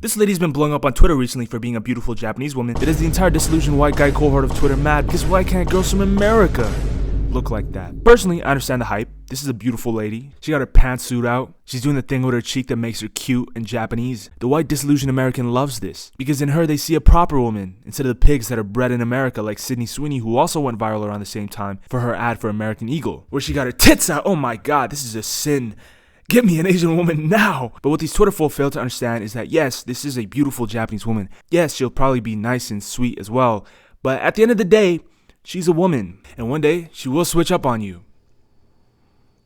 This lady's been blowing up on Twitter recently for being a beautiful Japanese woman that is the entire disillusioned white guy cohort of Twitter mad because why can't girls from America look like that? Personally, I understand the hype. This is a beautiful lady. She got her pantsuit out. She's doing the thing with her cheek that makes her cute and Japanese. The white disillusioned American loves this because in her they see a proper woman instead of the pigs that are bred in America like Sydney Sweeney, who also went viral around the same time for her ad for American Eagle, where she got her tits out. Oh my god, this is a sin. Get me an Asian woman now! But what these Twitter folk fail to understand is that yes, this is a beautiful Japanese woman. Yes, she'll probably be nice and sweet as well. But at the end of the day, she's a woman. And one day, she will switch up on you.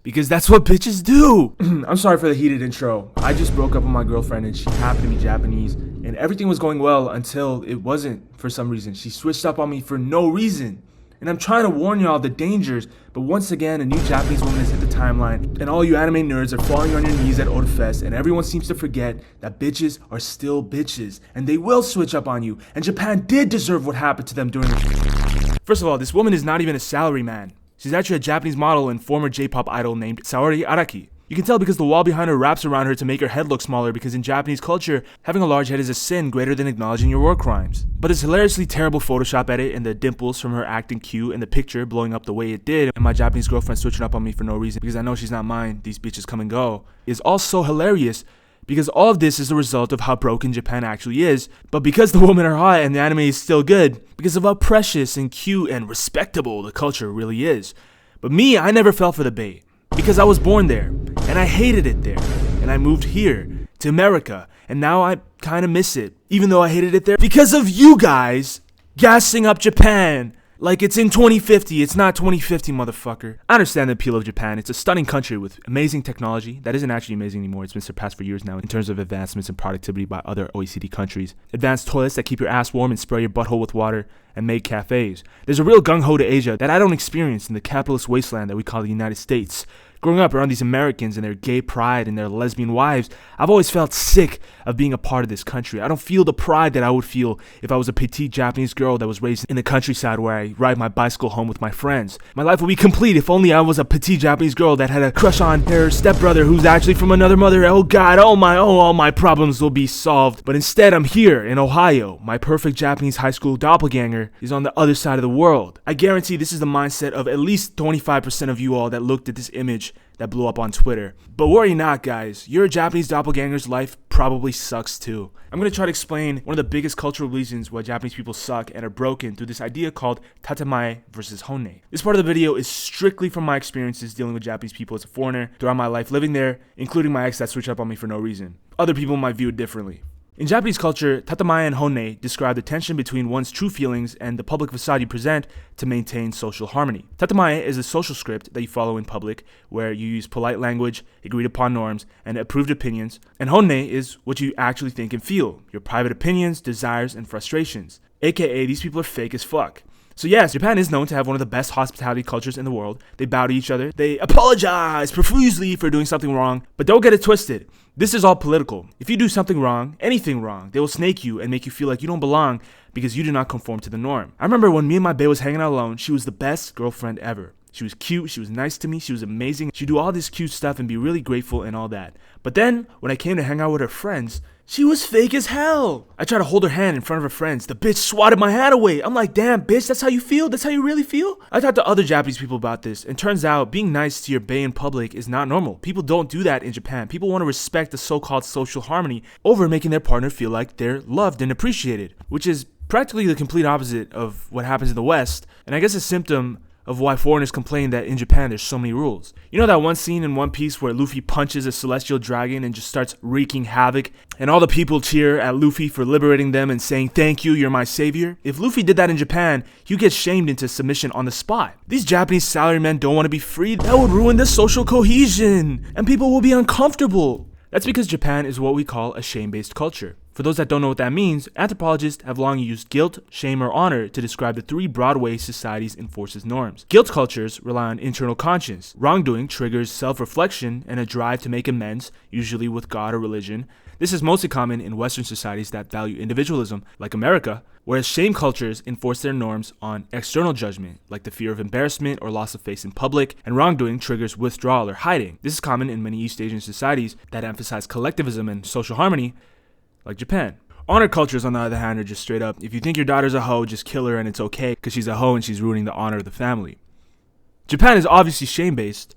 Because that's what bitches do! I'm sorry for the heated intro. I just broke up with my girlfriend and she happened to be Japanese. And everything was going well until it wasn't for some reason. She switched up on me for no reason. And I'm trying to warn y'all the dangers, but once again, a new Japanese woman has hit the timeline, and all you anime nerds are falling on your knees at Odafest, and everyone seems to forget that bitches are still bitches, and they will switch up on you, and Japan did deserve what happened to them during the... First of all, this woman is not even a salaryman. She's actually a Japanese model and former J-pop idol named Saori Araki. You can tell because the wall behind her wraps around her to make her head look smaller, because in Japanese culture, having a large head is a sin greater than acknowledging your war crimes. But it's hilariously terrible Photoshop edit and the dimples from her acting cute and the picture blowing up the way it did and my Japanese girlfriend switching up on me for no reason because I know she's not mine, these bitches come and go, is also hilarious because all of this is a result of how broken Japan actually is, but because the women are hot and the anime is still good, because of how precious and cute and respectable the culture really is. But me, I never fell for the bait. Because I was born there, and I hated it there, and I moved here, to America, and now I kinda miss it, even though I hated it there because of you guys gassing up Japan like it's in 2050. It's not 2050, motherfucker. I understand the appeal of Japan. It's a stunning country with amazing technology that isn't actually amazing anymore. It's been surpassed for years now in terms of advancements in productivity by other OECD countries. Advanced toilets that keep your ass warm and spray your butthole with water, and maid cafes. There's a real gung-ho to Asia that I don't experience in the capitalist wasteland that we call the United States. Growing up around these Americans and their gay pride and their lesbian wives, I've always felt sick of being a part of this country. I don't feel the pride that I would feel if I was a petite Japanese girl that was raised in the countryside where I ride my bicycle home with my friends. My life would be complete if only I was a petite Japanese girl that had a crush on her stepbrother who's actually from another mother. Oh god, all my problems will be solved. But instead, I'm here in Ohio. My perfect Japanese high school doppelganger is on the other side of the world. I guarantee this is the mindset of at least 25% of you all that looked at this image that blew up on Twitter. But worry not, guys. Your Japanese doppelganger's life probably sucks too. I'm going to try to explain one of the biggest cultural reasons why Japanese people suck and are broken through this idea called Tatemae versus Honne. This part of the video is strictly from my experiences dealing with Japanese people as a foreigner throughout my life living there, including my ex that switched up on me for no reason. Other people might view it differently. In Japanese culture, Tatemae and Honne describe the tension between one's true feelings and the public facade you present to maintain social harmony. Tatemae is a social script that you follow in public, where you use polite language, agreed upon norms, and approved opinions. And Honne is what you actually think and feel, your private opinions, desires, and frustrations. AKA, these people are fake as fuck. So yes, Japan is known to have one of the best hospitality cultures in the world. They bow to each other. They apologize profusely for doing something wrong. But don't get it twisted. This is all political. If you do something wrong, anything wrong, they will snake you and make you feel like you don't belong because you do not conform to the norm. I remember when me and my bae was hanging out alone, she was the best girlfriend ever. She was cute, she was nice to me, she was amazing. She'd do all this cute stuff and be really grateful and all that. But then, when I came to hang out with her friends, she was fake as hell. I tried to hold her hand in front of her friends. The bitch swatted my hand away. I'm like, damn, bitch, that's how you feel? That's how you really feel? I talked to other Japanese people about this, and turns out being nice to your bae in public is not normal. People don't do that in Japan. People want to respect the so-called social harmony over making their partner feel like they're loved and appreciated, which is practically the complete opposite of what happens in the West, and I guess a symptom of why foreigners complain that in Japan there's so many rules. You know that one scene in One Piece where Luffy punches a celestial dragon and just starts wreaking havoc, and all the people cheer at Luffy for liberating them and saying, "Thank you, you're my savior"? If Luffy did that in Japan, he'd get shamed into submission on the spot. These Japanese salarymen don't want to be free. That would ruin the social cohesion, and people will be uncomfortable. That's because Japan is what we call a shame-based culture. For those that don't know what that means, anthropologists have long used guilt, shame, or honor to describe the three broad ways society enforces norms. Guilt cultures rely on internal conscience. Wrongdoing triggers self-reflection and a drive to make amends, usually with God or religion. This is mostly common in Western societies that value individualism, like America, whereas shame cultures enforce their norms on external judgment, like the fear of embarrassment or loss of face in public, and wrongdoing triggers withdrawal or hiding. This is common in many East Asian societies that emphasize collectivism and social harmony, like Japan. Honor cultures, on the other hand, are just straight up, if you think your daughter's a hoe, just kill her and it's okay because she's a hoe and she's ruining the honor of the family. Japan is obviously shame-based,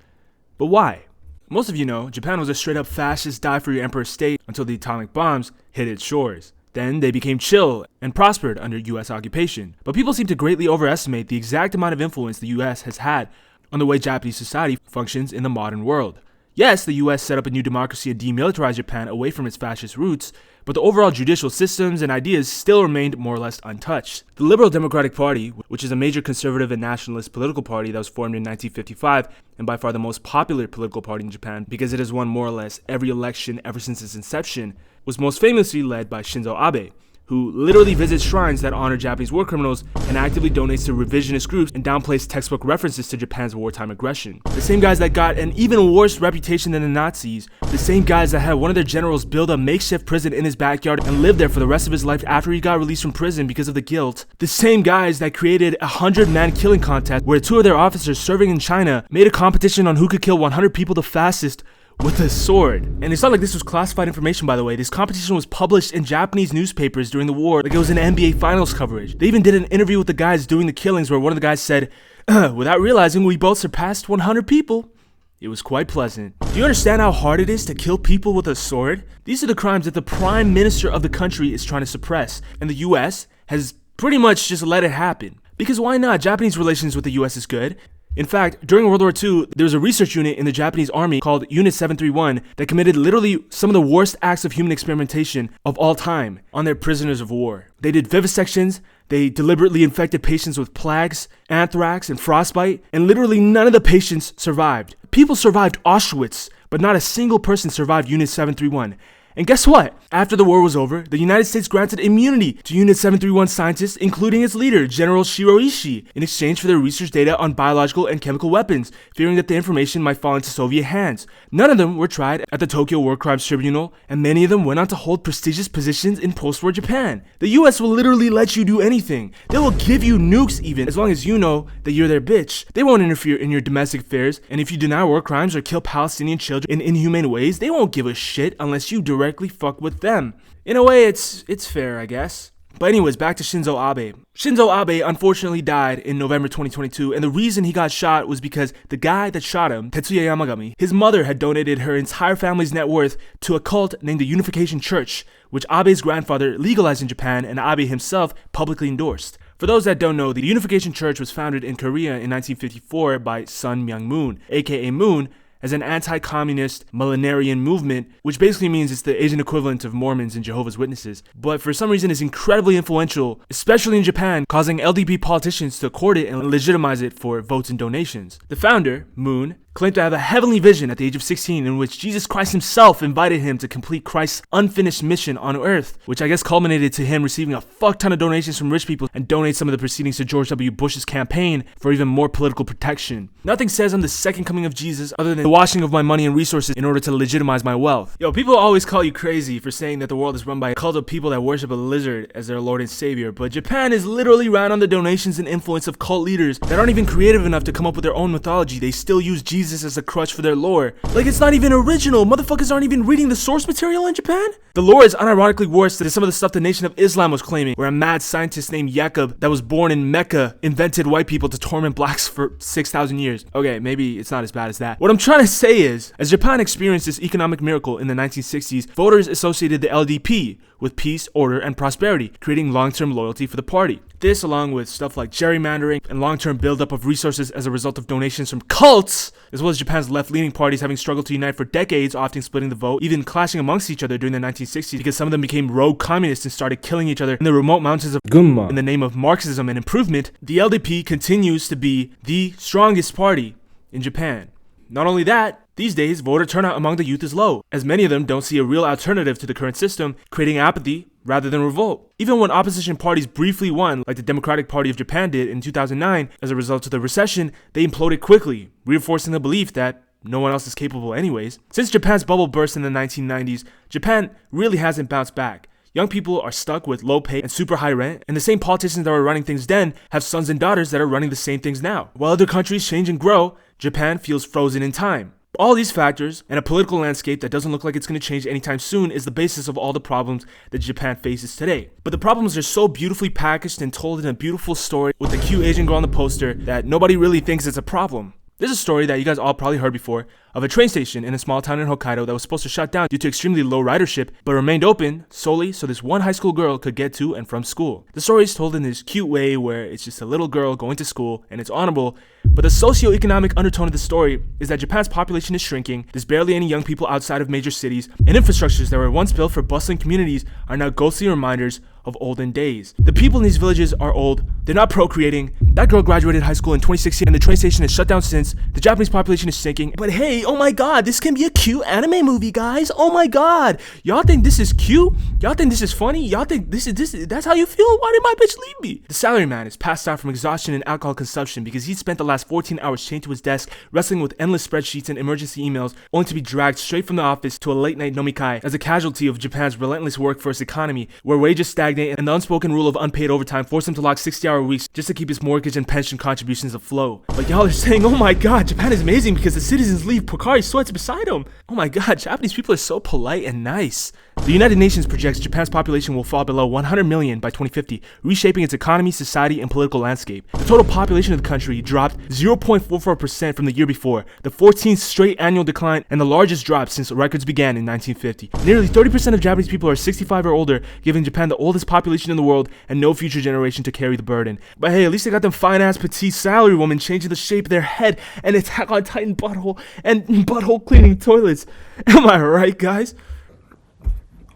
but why? Most of you know, Japan was a straight up fascist die-for-your-emperor state until the atomic bombs hit its shores. Then they became chill and prospered under US occupation. But people seem to greatly overestimate the exact amount of influence the US has had on the way Japanese society functions in the modern world. Yes, the US set up a new democracy and demilitarized Japan away from its fascist roots, but the overall judicial systems and ideas still remained more or less untouched. The Liberal Democratic Party, which is a major conservative and nationalist political party that was formed in 1955, and by far the most popular political party in Japan because it has won more or less every election ever since its inception, was most famously led by Shinzo Abe, who literally visits shrines that honor Japanese war criminals and actively donates to revisionist groups and downplays textbook references to Japan's wartime aggression. The same guys that got an even worse reputation than the Nazis, the same guys that had one of their generals build a makeshift prison in his backyard and live there for the rest of his life after he got released from prison because of the guilt, the same guys that created a 100-man killing contest where 2 of their officers serving in China made a competition on who could kill 100 people the fastest with a sword. And it's not like this was classified information, by the way. This competition was published in Japanese newspapers during the war like it was an NBA finals coverage. They even did an interview with the guys doing the killings where one of the guys said, without realizing we both surpassed 100 people. It was quite pleasant. Do you understand how hard it is to kill people with a sword? These are the crimes that the prime minister of the country is trying to suppress, and the US has pretty much just let it happen. Because why not? Japanese relations with the US is good. In fact, during World War II, there was a research unit in the Japanese army called Unit 731 that committed literally some of the worst acts of human experimentation of all time on their prisoners of war. They did vivisections, they deliberately infected patients with plagues, anthrax, and frostbite, and literally none of the patients survived. People survived Auschwitz, but not a single person survived Unit 731. And guess what? After the war was over, the United States granted immunity to Unit 731 scientists, including its leader, General Shiroishi, in exchange for their research data on biological and chemical weapons, fearing that the information might fall into Soviet hands. None of them were tried at the Tokyo War Crimes Tribunal, and many of them went on to hold prestigious positions in post-war Japan. The US will literally let you do anything. They will give you nukes even, as long as you know that you're their bitch. They won't interfere in your domestic affairs, and if you deny war crimes or kill Palestinian children in inhumane ways, they won't give a shit unless you directly fuck with them. In a way, it's fair, I guess. But anyways, back to Shinzo Abe. Shinzo Abe unfortunately died in November 2022, and the reason he got shot was because the guy that shot him, Tetsuya Yamagami, his mother had donated her entire family's net worth to a cult named the Unification Church, which Abe's grandfather legalized in Japan and Abe himself publicly endorsed. For those that don't know, the Unification Church was founded in Korea in 1954 by Sun Myung-moon, aka Moon, as an anti-communist millenarian movement, which basically means it's the Asian equivalent of Mormons and Jehovah's Witnesses. But for some reason, it's incredibly influential, especially in Japan, causing LDP politicians to court it and legitimize it for votes and donations. The founder, Moon, claimed to have a heavenly vision at the age of 16 in which Jesus Christ himself invited him to complete Christ's unfinished mission on earth, which I guess culminated to him receiving a fuck ton of donations from rich people and donate some of the proceedings to George W. Bush's campaign for even more political protection. Nothing says I'm the second coming of Jesus other than the washing of my money and resources in order to legitimize my wealth. Yo, people always call you crazy for saying that the world is run by a cult of people that worship a lizard as their lord and savior, but Japan is literally ran on the donations and influence of cult leaders that aren't even creative enough to come up with their own mythology. They still use Jesus as a crutch for their lore. Like, it's not even original. Motherfuckers aren't even reading the source material in Japan. The lore is unironically worse than some of the stuff the Nation of Islam was claiming, where a mad scientist named Yaqub that was born in Mecca invented white people to torment blacks for 6,000 years. Okay, maybe it's not as bad as that. What I'm trying to say is, as Japan experienced this economic miracle in the 1960s, voters associated the LDP with peace, order, and prosperity, creating long-term loyalty for the party. This, along with stuff like gerrymandering and long-term buildup of resources as a result of donations from cults, as well as Japan's left-leaning parties having struggled to unite for decades, often splitting the vote, even clashing amongst each other during the 1960s because some of them became rogue communists and started killing each other in the remote mountains of Gunma in the name of Marxism and improvement, the LDP continues to be the strongest party in Japan. Not only that, these days, voter turnout among the youth is low, as many of them don't see a real alternative to the current system, creating apathy rather than revolt. Even when opposition parties briefly won, like the Democratic Party of Japan did in 2009, as a result of the recession, they imploded quickly, reinforcing the belief that no one else is capable anyways. Since Japan's bubble burst in the 1990s, Japan really hasn't bounced back. Young people are stuck with low pay and super high rent, and the same politicians that were running things then have sons and daughters that are running the same things now. While other countries change and grow, Japan feels frozen in time. All these factors and a political landscape that doesn't look like it's going to change anytime soon is the basis of all the problems that Japan faces today. But the problems are so beautifully packaged and told in a beautiful story with the cute Asian girl on the poster that nobody really thinks it's a problem. There's a story that you guys all probably heard before of a train station in a small town in Hokkaido that was supposed to shut down due to extremely low ridership, but remained open solely so this one high school girl could get to and from school. The story is told in this cute way where it's just a little girl going to school and it's honorable, but the socio-economic undertone of the story is that Japan's population is shrinking, there's barely any young people outside of major cities, and infrastructures that were once built for bustling communities are now ghostly reminders of olden days. The people in these villages are old, they're not procreating. That girl graduated high school in 2016 and the train station is shut down since. The Japanese population is sinking. But hey, oh my god, this can be a cute anime movie, guys. Oh my god. Y'all think this is cute? Y'all think this is funny? Y'all think this is that's how you feel? Why did my bitch leave me? The salaryman is passed out from exhaustion and alcohol consumption because he spent the last 14 hours chained to his desk, wrestling with endless spreadsheets and emergency emails, only to be dragged straight from the office to a late-night nomikai as a casualty of Japan's relentless workforce economy, where wages stagnate and the unspoken rule of unpaid overtime forced him to lock 60-hour weeks just to keep his mortgage and pension contributions afloat. But y'all are saying, oh my god, Japan is amazing because the citizens leave Pocari sweats beside them. Oh my god, Japanese people are so polite and nice. The United Nations projects Japan's population will fall below 100 million by 2050, reshaping its economy, society, and political landscape. The total population of the country dropped 0.44% from the year before, the 14th straight annual decline, and the largest drop since records began in 1950. Nearly 30% of Japanese people are 65 or older, giving Japan the oldest population in the world and no future generation to carry the burden. But hey, at least they got them fine-ass petite Salarywoman changing the shape of their head and Attack on Titan butthole and butthole cleaning toilets. Am I right, guys?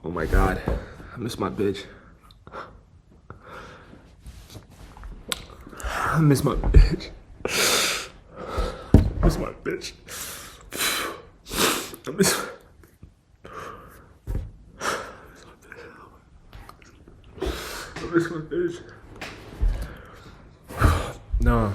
Oh my god, I miss my bitch. I miss my bitch. I miss my bitch. I miss my bitch. No.